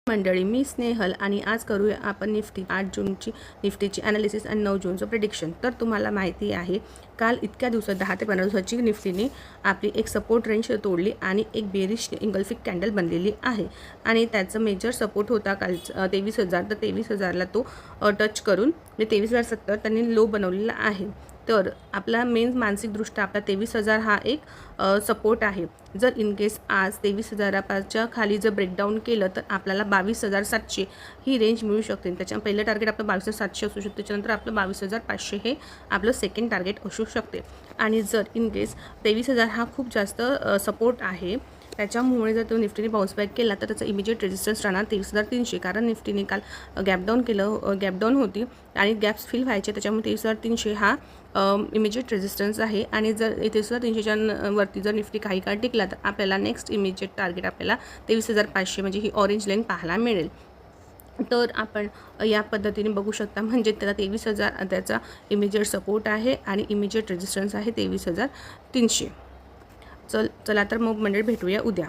मंडळी, मी स्नेहल आणि आज करूया आपण निफ्टी 8 जूनची निफ्टीची ॲनालिसिस आणि 9 जूनचं प्रेडिक्शन. तर तुम्हाला माहिती आहे काल इतक्या दिवसात 10 ते 15 दिवसाची निफ्टीने आपली एक सपोर्ट रेंज तोडली आणि एक बेरिश इंगल्फिक कॅन्डल बनलेली आहे आणि त्याचं मेजर सपोर्ट होता काल 23,000. तर 23,000ला तो टच करून 23,070 त्यांनी लो बनवलेला आहे. तर आपला मेन मानसिकदृष्ट्या आपला 23,000 हा एक सपोर्ट आहे. जर इन केस आज 23,000च्या खाली जर ब्रेकडाऊन केलं तर आपल्याला 22,700 ही रेंज मिळू शकते. त्याच्या पहिलं टार्गेट आपलं 22,700 असू शकते. त्याच्यानंतर आपलं 22,500 हे आपलं सेकंड टार्गेट असू शकते. आणि जर इन केस 23,000 हा खूप जास्त सपोर्ट आहे, त्याच्यामुळे जर तो निफ्टीने बाउन्स बॅक केला तर त्याचा इमिजिएट रेजिस्टन्स राहणार 23,300. कारण निफ्टीने काल गॅपडाऊन होती आणि गॅप्स फिल व्हायचे, त्याच्यामुळे 23,300 हा इमिजिएट रेजिस्टन्स आहे. आणि जर 23,300च्या वरती जर निफ्टी काही काळ टिकला तर आपल्याला नेक्स्ट इमिजिएट टार्गेट आपल्याला 23,500 म्हणजे ही ऑरेंज लाईन पाहायला मिळेल. तर आपण या पद्धतीने बघू शकता, म्हणजे त्याला 23,000 त्याचा इमिजिएट सपोर्ट आहे आणि इमिजिएट रेजिस्टन्स आहे 23,300. चला तर मग मंडळी भेटूया उद्या.